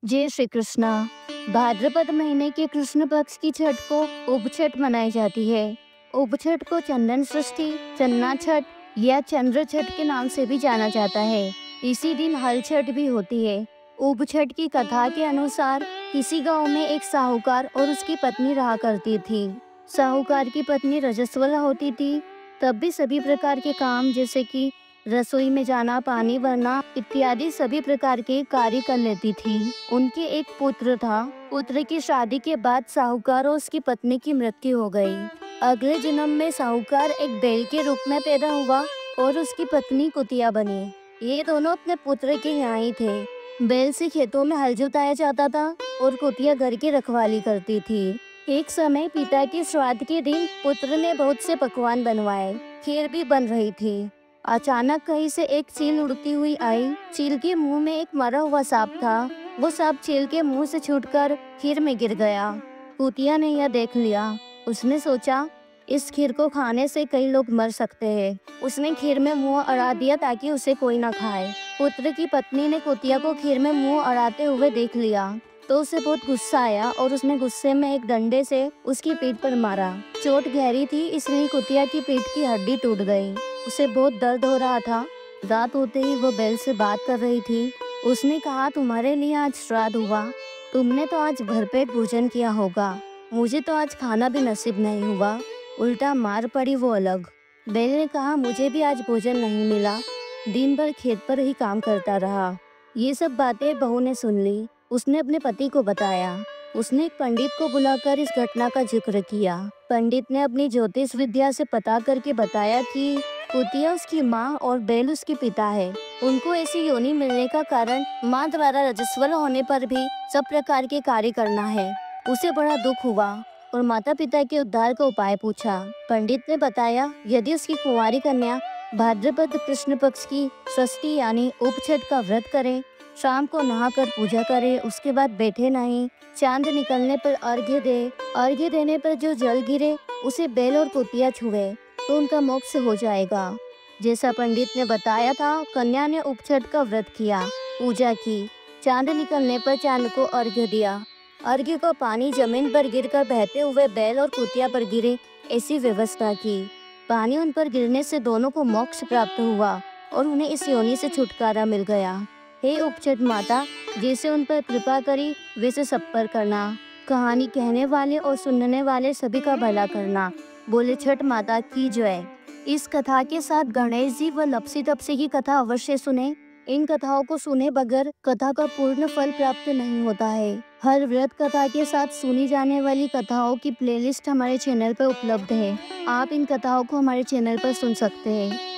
जय श्री कृष्णा। भाद्रपद महीने के कृष्ण पक्ष की छठ को उपछठ मनाई जाती है। उपछठ को चंदन षष्ठी, चन्ना छठ या चंद्र छठ के नाम से भी जाना जाता है। इसी दिन हल छठ भी होती है। उपछठ की कथा के अनुसार किसी गांव में एक साहूकार और उसकी पत्नी रहा करती थी। साहूकार की पत्नी रजस्वला होती थी। तब भी सभी प्रकार के काम जैसे कि रसोई में जाना, पानी भरना इत्यादि सभी प्रकार के कार्य कर लेती थी। उनके एक पुत्र था। पुत्र की शादी के बाद साहूकार और उसकी पत्नी की मृत्यु हो गई। अगले जन्म में साहूकार एक बैल के रूप में पैदा हुआ और उसकी पत्नी कुतिया बनी। ये दोनों अपने पुत्र के यहाँ ही थे। बैल से खेतों में हल जुताया जाता था और कुतिया घर की रखवाली करती थी। एक समय पिता के श्राद्ध के दिन पुत्र ने बहुत से पकवान बनवाए। खीर भी बन रही थी। अचानक कहीं से एक चील उड़ती हुई आई। चील के मुंह में एक मरा हुआ सांप था। वो सांप चील के मुंह से छूटकर खीर में गिर गया। कुतिया ने यह देख लिया। उसने सोचा इस खीर को खाने से कई लोग मर सकते हैं। उसने खीर में मुंह अड़ा दिया ताकि उसे कोई न खाए। पुत्र की पत्नी ने कुतिया को खीर में मुंह अड़ाते हुए देख लिया तो उसे बहुत गुस्सा आया और उसने गुस्से में एक डंडे से उसकी पीठ पर मारा। चोट गहरी थी, इसलिए कुतिया की पीठ की हड्डी टूट गई। उसे बहुत दर्द हो रहा था। रात होते ही वो बैल से बात कर रही थी। उसने कहा, तुम्हारे लिए आज श्राद्ध हुआ। तुमने तो आज भरपेट भोजन किया होगा। मुझे तो आज खाना भी नसीब नहीं हुआ। उल्टा मार पड़ी वो अलग। बैल ने कहा, मुझे भी आज भोजन नहीं मिला। दिन भर खेत पर ही काम करता रहा। ये सब बातें बहू ने सुन ली। उसने अपने पति को बताया। उसने एक पंडित को बुलाकर इस घटना का जिक्र किया। पंडित ने अपनी ज्योतिष विद्या से पता करके बताया कि कुतिया उसकी माँ और बैल उसके पिता है। उनको ऐसी योनि मिलने का कारण माँ द्वारा रजस्वला होने पर भी सब प्रकार के कार्य करना है। उसे बड़ा दुख हुआ और माता पिता के उद्धार का उपाय पूछा। पंडित ने बताया, यदि उसकी कुंवारी कन्या भाद्रपद कृष्ण पक्ष की षष्ठी यानी उपछठ का व्रत करे, शाम को नहाकर पूजा करे, उसके बाद बैठे नहीं, चांद निकलने पर अर्घ्य दे, अर्घ्य देने पर जो जल गिरे उसे बैल और कुतिया छुए तो उनका मोक्ष हो जाएगा। जैसा पंडित ने बताया था, कन्या ने उपछठ का व्रत किया, पूजा की, चांद निकलने पर चांद को अर्घ्य दिया। अर्घ्य का पानी जमीन पर गिरकर बहते हुए बैल और कुतिया पर गिरे, ऐसी व्यवस्था की। पानी उन पर गिरने से दोनों को मोक्ष प्राप्त हुआ और उन्हें इस योनि से छुटकारा मिल गया। हे उपछठ माता, जैसे उन पर कृपा करी वैसे सब पर करना। कहानी कहने वाले और सुनने वाले सभी का भला करना। बोले छठ माता की जय। इस कथा के साथ गणेश जी व लपसी तपसी की कथा अवश्य सुने। इन कथाओं को सुने बगैर कथा का पूर्ण फल प्राप्त नहीं होता है। हर व्रत कथा के साथ सुनी जाने वाली कथाओं की प्लेलिस्ट हमारे चैनल पर उपलब्ध है। आप इन कथाओं को हमारे चैनल पर सुन सकते हैं।